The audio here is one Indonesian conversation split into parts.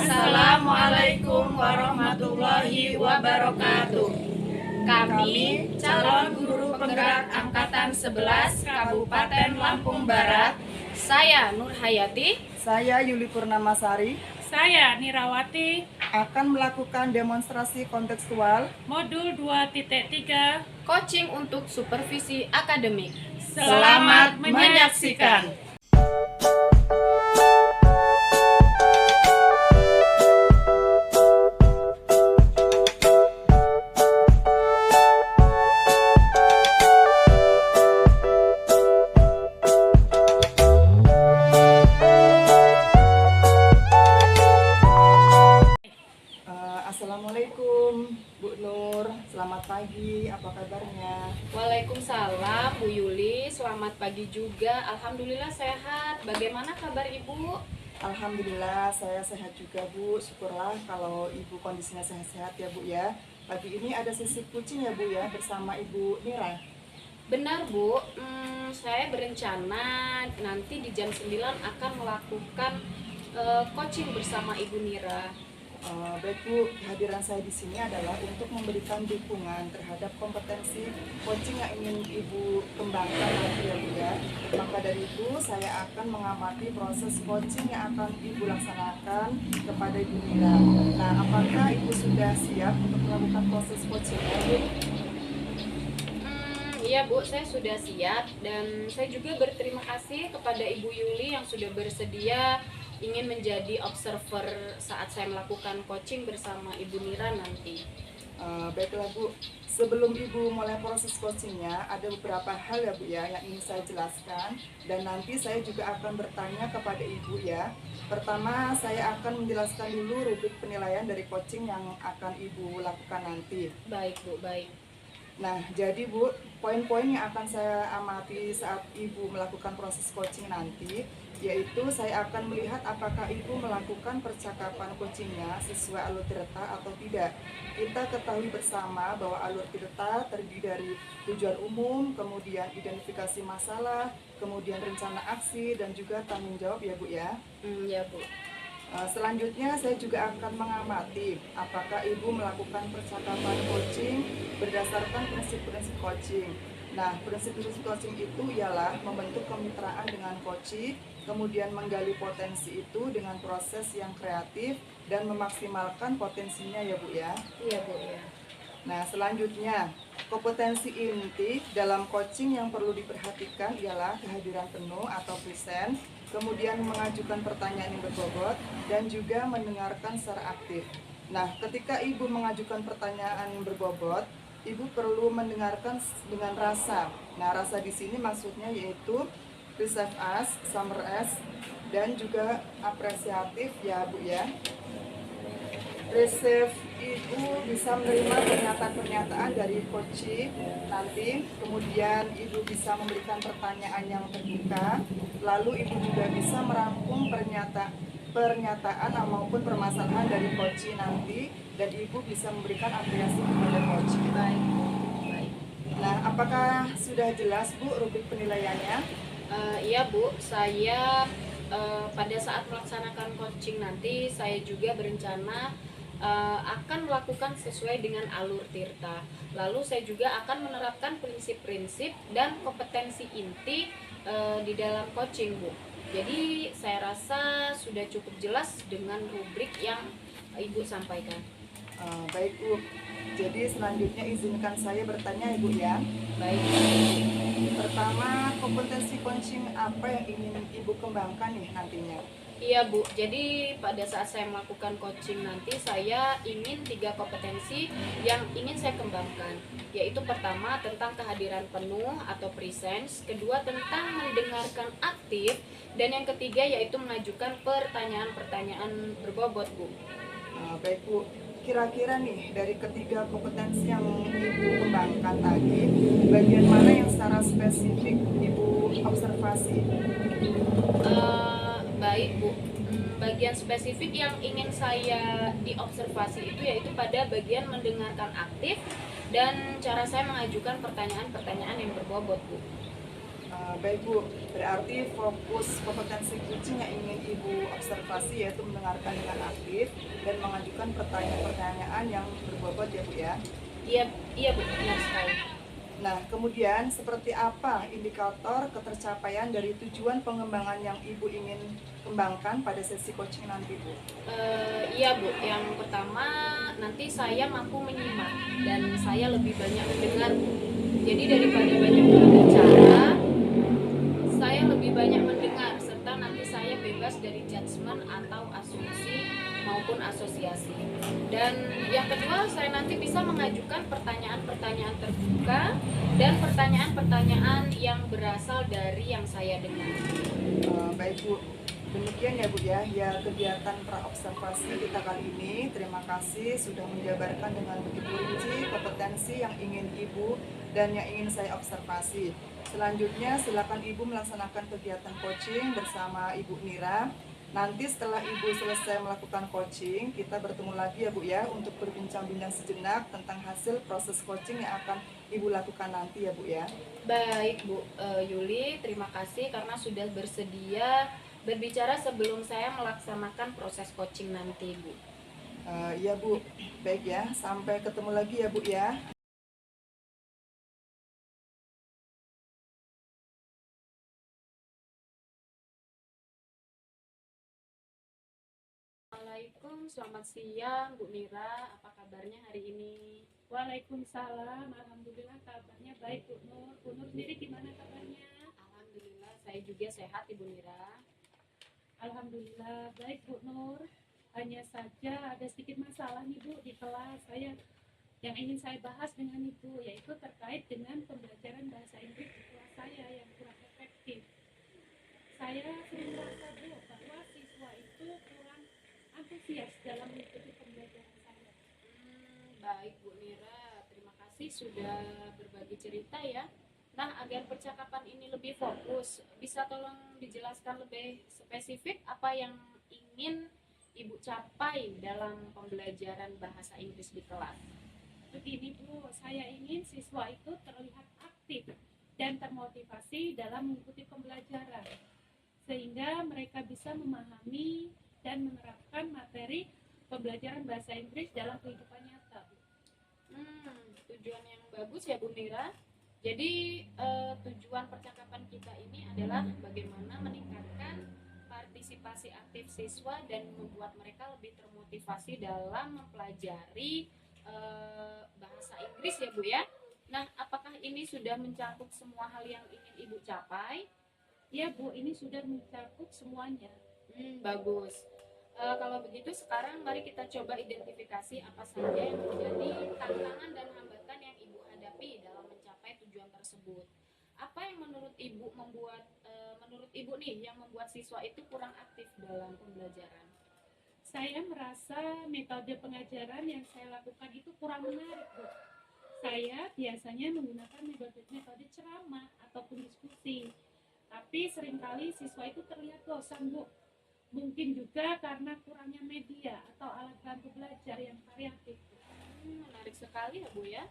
Assalamualaikum warahmatullahi wabarakatuh. Kami calon guru penggerak angkatan 11 Kabupaten Lampung Barat. Saya Nur Hayati. Saya Yuli Purnamasari. Saya Nirawati. Akan melakukan demonstrasi kontekstual Modul 2.3. Coaching untuk supervisi akademik. Selamat menyaksikan. Assalamualaikum Bu Nur, selamat pagi, apa kabarnya? Waalaikumsalam Bu Yuli, selamat pagi juga. Alhamdulillah sehat. Bagaimana kabar Ibu? Alhamdulillah saya sehat juga Bu, syukurlah kalau Ibu kondisinya sehat-sehat ya Bu ya. Pagi ini ada sesi kucing ya Bu ya bersama Ibu Nira. Benar Bu, saya berencana nanti di jam 9 akan melakukan coaching bersama Ibu Nira. Baik Bu, kehadiran saya di sini adalah untuk memberikan dukungan terhadap kompetensi coaching yang ingin Ibu kembangkan nanti ya Bu ya. Maka dari itu saya akan mengamati proses coaching yang akan Ibu laksanakan kepada Ibu Nira. Nah, apakah Ibu sudah siap untuk melakukan proses coaching ya Bu? Iya Bu, saya sudah siap dan saya juga berterima kasih kepada Ibu Yuli yang sudah bersedia ingin menjadi observer saat saya melakukan coaching bersama Ibu Nira nanti. Baiklah Bu, sebelum Ibu mulai proses coachingnya ada beberapa hal ya Bu ya yang ingin saya jelaskan dan nanti saya juga akan bertanya kepada Ibu ya. Pertama saya akan menjelaskan dulu rubrik penilaian dari coaching yang akan Ibu lakukan nanti. Baik Bu, baik. Nah, jadi Bu, poin-poin yang akan saya amati saat Ibu melakukan proses coaching nanti, yaitu saya akan melihat apakah Ibu melakukan percakapan coachingnya sesuai alur tirta atau tidak. Kita ketahui bersama bahwa alur tirta terdiri dari tujuan umum, kemudian identifikasi masalah, kemudian rencana aksi, dan juga tanggung jawab ya Bu ya. Ya Bu. Selanjutnya saya juga akan mengamati apakah Ibu melakukan percakapan coaching berdasarkan prinsip-prinsip coaching. Nah, prinsip-prinsip coaching itu ialah membentuk kemitraan dengan coach, kemudian menggali potensi itu dengan proses yang kreatif dan memaksimalkan potensinya ya Bu ya. Iya Bu ya. Nah, selanjutnya kompetensi inti dalam coaching yang perlu diperhatikan ialah kehadiran penuh atau present, kemudian mengajukan pertanyaan yang berbobot, dan juga mendengarkan secara aktif. Nah, ketika Ibu mengajukan pertanyaan yang berbobot, Ibu perlu mendengarkan dengan rasa. Nah, rasa di sini maksudnya yaitu receive as, summer as, dan juga apresiatif ya Bu ya. Receive Ibu bisa menerima pernyataan-pernyataan dari coach nanti, kemudian Ibu bisa memberikan pertanyaan yang terbuka, lalu Ibu juga bisa merangkum pernyataan maupun permasalahan dari coach nanti, dan Ibu bisa memberikan apresiasi kepada coach. Baik. Nah, apakah sudah jelas Bu rubrik penilaiannya? Iya Bu, saya pada saat melaksanakan coaching nanti saya juga berencana akan melakukan sesuai dengan alur tirta. Lalu saya juga akan menerapkan prinsip-prinsip dan kompetensi inti di dalam coaching Bu. Jadi saya rasa sudah cukup jelas dengan rubrik yang Ibu sampaikan. Baik Bu, jadi selanjutnya izinkan saya bertanya Ibu ya. Baik. Pertama, kompetensi coaching apa yang ingin Ibu kembangkan nih nantinya? Iya Bu, jadi pada saat saya melakukan coaching nanti saya ingin 3 kompetensi yang ingin saya kembangkan, yaitu pertama tentang kehadiran penuh atau presence, kedua tentang mendengarkan aktif, dan yang ketiga yaitu mengajukan pertanyaan-pertanyaan berbobot Bu. Baik Bu, kira-kira nih dari ketiga kompetensi yang Ibu kembangkan tadi, bagian mana yang secara spesifik Ibu observasi? Baik Bu, bagian spesifik yang ingin saya diobservasi itu yaitu pada bagian mendengarkan aktif dan cara saya mengajukan pertanyaan-pertanyaan yang berbobot Bu. Baik Bu, berarti fokus kompetensi kucing yang ingin Ibu observasi yaitu mendengarkan dengan aktif dan mengajukan pertanyaan-pertanyaan yang berbobot ya Bu ya. Iya, iya Bu, benar sekali. Nah, kemudian seperti apa indikator ketercapaian dari tujuan pengembangan yang Ibu ingin kembangkan pada sesi coaching nanti Bu? Iya Bu, yang pertama nanti saya mampu menyimak dan saya lebih banyak mendengar Bu. Jadi daripada banyak berbicara, saya lebih banyak mendengar serta nanti saya bebas dari judgement atau asumsi maupun asosiasi. Dan yang kedua, saya nanti bisa mengajukan pertanyaan-pertanyaan terbuka dan pertanyaan-pertanyaan yang berasal dari yang saya dengar. Baik Bu, demikian ya Bu ya, kegiatan praobservasi kita kali ini. Terima kasih sudah menjabarkan dengan begitu rinci kompetensi yang ingin Ibu dan yang ingin saya observasi. Selanjutnya silakan Ibu melaksanakan kegiatan coaching bersama Ibu Nira. Nanti setelah Ibu selesai melakukan coaching, kita bertemu lagi ya Bu ya untuk berbincang-bincang sejenak tentang hasil proses coaching yang akan Ibu lakukan nanti ya Bu ya. Baik Bu Yuli, terima kasih karena sudah bersedia berbicara sebelum saya melaksanakan proses coaching nanti Bu. Iya Bu, baik ya, sampai ketemu lagi ya Bu ya. Assalamualaikum, selamat siang Bu Nira, apa kabarnya hari ini? Waalaikumsalam. Alhamdulillah kabarnya baik Bu Nur. Bu Nur sendiri gimana kabarnya? Alhamdulillah saya juga sehat Ibu Nira. Alhamdulillah baik Bu Nur. Hanya saja ada sedikit masalah nih Bu di kelas saya yang ingin saya bahas dengan Ibu, yaitu terkait dengan pembelajaran bahasa Inggris di kelas saya yang kurang efektif. Saya sering merasa Bu bahwa siswa itu kurang antusias dalam mengikuti pembelajaran saya. Baik Bu Nira, terima kasih sudah berbagi cerita ya. Nah, agar percakapan ini lebih fokus, bisa tolong dijelaskan lebih spesifik apa yang ingin Ibu capai dalam pembelajaran bahasa Inggris di kelas? Begini Bu, saya ingin siswa itu terlihat aktif dan termotivasi dalam mengikuti pembelajaran, sehingga mereka bisa memahami dan menerapkan materi pembelajaran bahasa Inggris dalam kehidupan nyata. Tujuan yang bagus ya Bu Mira. Jadi tujuan percakapan kita ini adalah bagaimana meningkatkan partisipasi aktif siswa dan membuat mereka lebih termotivasi dalam mempelajari bahasa Inggris ya Bu ya. Nah, apakah ini sudah mencakup semua hal yang ingin Ibu capai? Ya Bu, ini sudah mencakup semuanya. Bagus. Kalau begitu sekarang mari kita coba identifikasi apa saja yang menjadi tantangan dan hambatan yang Ibu hadapi dalam mencapai tujuan tersebut. Apa yang menurut Ibu menurut Ibu nih yang membuat siswa itu kurang aktif dalam pembelajaran? Saya merasa metode pengajaran yang saya lakukan itu kurang menarik Bu. Saya biasanya menggunakan metode ceramah ataupun diskusi, tapi seringkali siswa itu terlihat bosan Bu. Mungkin juga karena kurangnya media atau alat bantu belajar yang variatif. Menarik sekali ya Bu ya.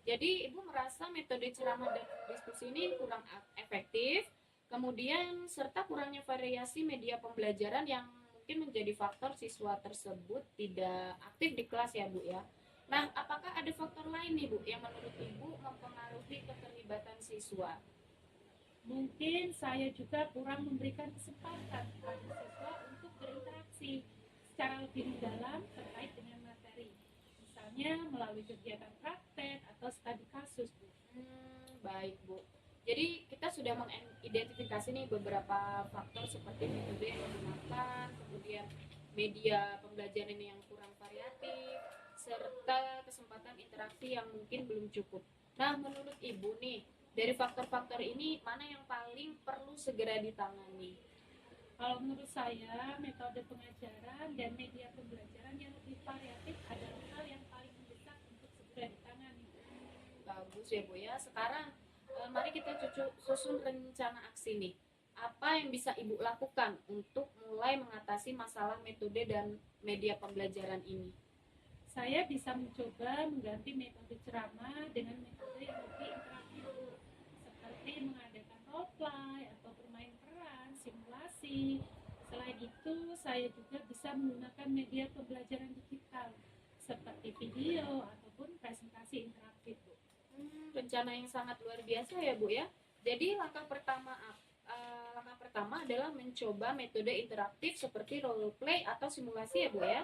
Jadi Ibu merasa metode ceramah dan diskusi ini kurang efektif, kemudian serta kurangnya variasi media pembelajaran yang mungkin menjadi faktor siswa tersebut tidak aktif di kelas ya Bu ya. Nah, apakah ada faktor lain nih Bu yang menurut Ibu mempengaruhi keterlibatan siswa? Mungkin saya juga kurang memberikan kesempatan kepada siswa untuk berinteraksi secara lebih mendalam terkait dengan materi. Misalnya melalui kegiatan praktek atau studi kasus, Bu. Baik Bu. Jadi kita sudah mengidentifikasi nih beberapa faktor seperti metode yang digunakan, kemudian media pembelajaran yang kurang variatif, serta kesempatan interaksi yang mungkin belum cukup. Nah, menurut Ibu nih, dari faktor-faktor ini mana yang paling perlu segera ditangani? Kalau menurut saya, metode pengajaran dan media pembelajaran yang lebih variatif adalah hal yang paling mendesak untuk segera ditangani. Bagus ya Bu ya. Sekarang mari kita susun rencana aksi nih. Apa yang bisa Ibu lakukan untuk mulai mengatasi masalah metode dan media pembelajaran ini? Saya bisa mencoba mengganti metode ceramah dengan metode yang lebih interaktif, seperti mengadakan role play atau bermain peran, simulasi. Selain itu, saya juga bisa menggunakan media pembelajaran digital seperti video ataupun presentasi interaktif, Bu. Rencana yang sangat luar biasa ya Bu ya. Jadi langkah pertama adalah mencoba metode interaktif seperti role play atau simulasi ya Bu ya.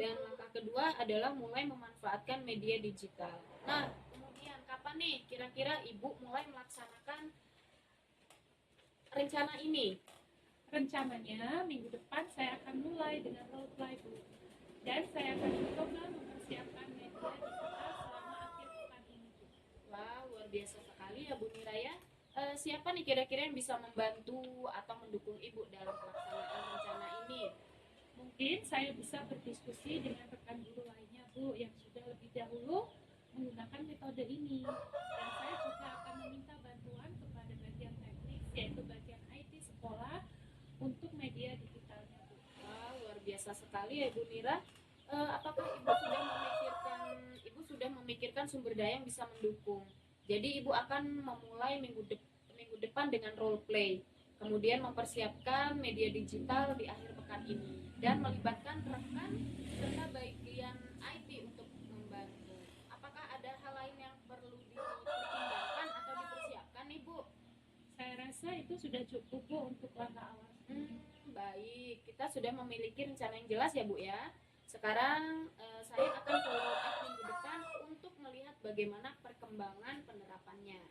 Dan langkah kedua adalah mulai memanfaatkan media digital. Nah, kemudian kapan nih kira-kira Ibu mulai melaksanakan rencana ini? Rencananya minggu depan saya akan mulai dengan role play, Bu. Dan saya akan mencoba mempersiapkan media digital selama akhir pekan ini, Bu. Wah, luar biasa sekali ya Bu Mira ya. Siapa nih kira-kira yang bisa membantu atau mendukung Ibu dalam pelaksanaan rencana ini? Mungkin saya bisa berdiskusi dengan rekan guru lainnya, Bu, yang sudah lebih dahulu menggunakan metode ini. Dan saya juga akan meminta bantuan kepada bagian teknis, yaitu bagian IT sekolah, untuk media digitalnya, Bu. Wah, luar biasa sekali ya Bu Mira. Apakah Ibu sudah memikirkan sumber daya yang bisa mendukung? Jadi Ibu akan memulai minggu depan dengan role play, kemudian mempersiapkan media digital di akhir pekan ini, dan melibatkan rekan serta bagian IT untuk membantu. Apakah ada hal lain yang perlu dipertimbangkan atau dipersiapkan nih Bu? Saya rasa itu sudah cukup, Bu, untuk langkah awal. Baik, kita sudah memiliki rencana yang jelas ya Bu ya. Sekarang saya akan follow up minggu depan untuk melihat bagaimana perkembangan penerapannya.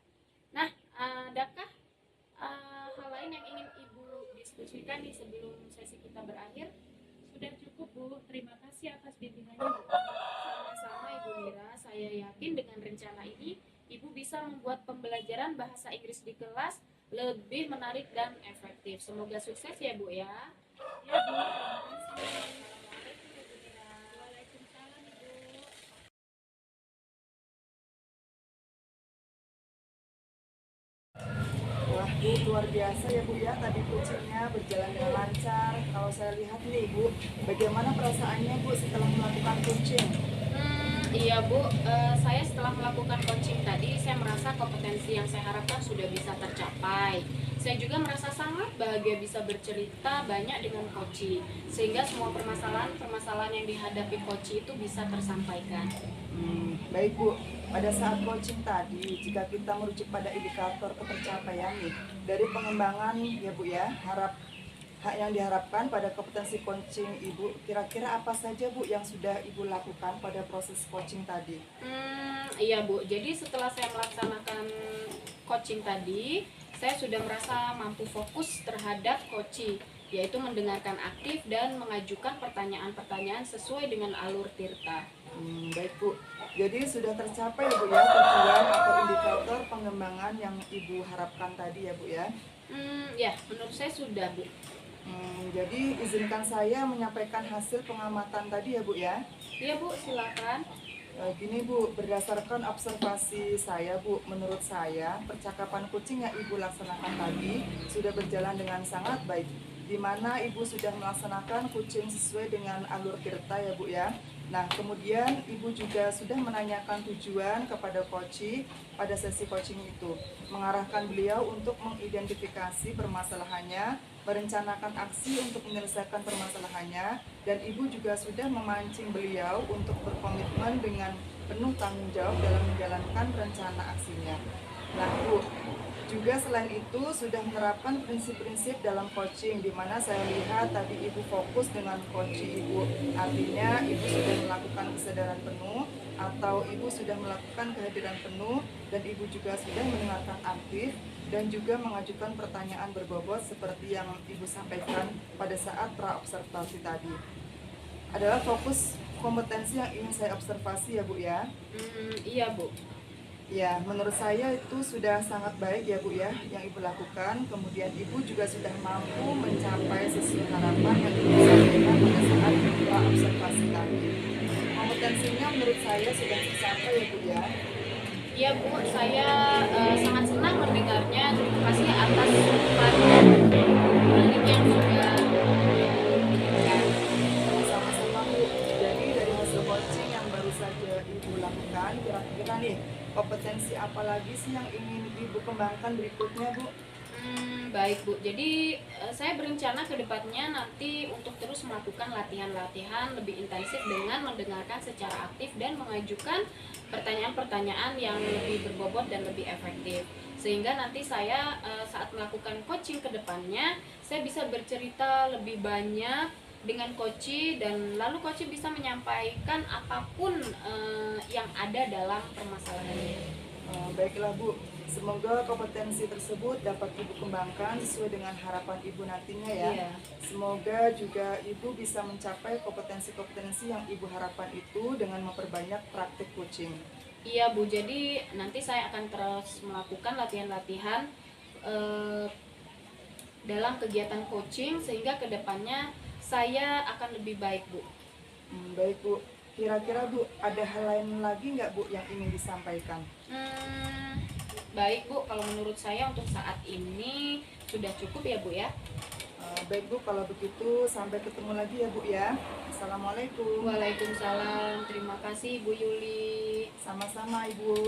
Nah, adakah hal lain yang ingin Ibu diskusikan nih sebelum sesi kita berakhir? Sudah cukup, Bu. Terima kasih atas bimbingannya, Bu. Sama-sama Ibu Mira, saya yakin dengan rencana ini Ibu bisa membuat pembelajaran bahasa Inggris di kelas lebih menarik dan efektif. Semoga sukses ya Bu ya. Ya, Bu. Terima kasih. Assalamualaikum Ibu Mira. Waalaikumsalam, Ibu. Wah Bu, luar biasa ya Bu ya, tadi coachingnya berjalan dengan lancar. Kalau saya lihat nih Bu, bagaimana perasaannya Bu setelah melakukan coaching? Iya Bu, saya setelah melakukan coaching tadi, saya merasa kompetensi yang saya harapkan sudah bisa tercapai. Saya juga merasa sangat bahagia bisa bercerita banyak dengan coach, sehingga semua permasalahan yang dihadapi coach itu bisa tersampaikan. Baik Bu, pada saat coaching tadi, jika kita merujuk pada indikator ketercapaian nih, dari pengembangan ya Bu ya, hak yang diharapkan pada kompetensi coaching Ibu, kira-kira apa saja Bu yang sudah Ibu lakukan pada proses coaching tadi? Iya Bu, jadi setelah saya melaksanakan coaching tadi, saya sudah merasa mampu fokus terhadap coaching, yaitu mendengarkan aktif dan mengajukan pertanyaan-pertanyaan sesuai dengan alur Tirta. Baik Bu, jadi sudah tercapai ya Bu ya tujuan atau indikator pengembangan yang Ibu harapkan tadi ya Bu ya? Ya, menurut saya sudah Bu. Jadi izinkan saya menyampaikan hasil pengamatan tadi ya Bu ya? Iya Bu, silakan. Gini Bu, berdasarkan observasi saya Bu, menurut saya percakapan coaching yang Ibu laksanakan tadi sudah berjalan dengan sangat baik, di mana Ibu sudah melaksanakan coaching sesuai dengan alur Tirta ya Bu ya. Nah, kemudian Ibu juga sudah menanyakan tujuan kepada coach pada sesi coaching itu, mengarahkan beliau untuk mengidentifikasi permasalahannya, merencanakan aksi untuk menyelesaikan permasalahannya, dan Ibu juga sudah memancing beliau untuk berkomitmen dengan penuh tanggung jawab dalam menjalankan rencana aksinya. Nah Bu, juga selain itu sudah menerapkan prinsip-prinsip dalam coaching, di mana saya lihat tadi Ibu fokus dengan coaching Ibu. Artinya Ibu sudah melakukan kesadaran penuh atau Ibu sudah melakukan kehadiran penuh, dan Ibu juga sudah mendengarkan aktif dan juga mengajukan pertanyaan berbobot seperti yang Ibu sampaikan pada saat pra-observasi tadi. Adalah fokus kompetensi yang ingin saya observasi ya Bu ya. Iya Bu. Ya, menurut saya itu sudah sangat baik ya Bu ya yang Ibu lakukan. Kemudian Ibu juga sudah mampu mencapai sesuai harapan yang Ibu sampaikan pada saat observasi tadi. Kompetensinya menurut saya sudah tercapai ya Bu ya. Iya Bu, saya sangat senang mendengarnya. Terima kasih atas umpan yang sudah diberikan. Sama-sama Bu. Jadi dari hasil coaching yang baru saja Ibu lakukan, kira-kira nih kompetensi apa lagi sih yang ingin Ibu kembangkan berikutnya Bu? Baik Bu, jadi saya berencana ke depannya nanti untuk terus melakukan latihan-latihan lebih intensif dengan mendengarkan secara aktif dan mengajukan pertanyaan-pertanyaan yang lebih berbobot dan lebih efektif. Sehingga nanti saya saat melakukan coaching ke depannya, saya bisa bercerita lebih banyak dengan coach dan lalu coach bisa menyampaikan apapun yang ada dalam permasalahannya. Baiklah Bu, semoga kompetensi tersebut dapat Ibu kembangkan sesuai dengan harapan Ibu nantinya ya. Iya. Semoga juga Ibu bisa mencapai kompetensi-kompetensi yang Ibu harapkan itu dengan memperbanyak praktik coaching. Iya Bu, jadi nanti saya akan terus melakukan latihan-latihan dalam kegiatan coaching sehingga kedepannya saya akan lebih baik Bu. Baik Bu, kira-kira Bu ada hal lain lagi nggak Bu yang ingin disampaikan? Baik Bu, kalau menurut saya untuk saat ini sudah cukup ya Bu ya. Baik Bu, kalau begitu sampai ketemu lagi ya Bu ya. Assalamualaikum. Waalaikumsalam, terima kasih Bu Yuli. Sama-sama Ibu.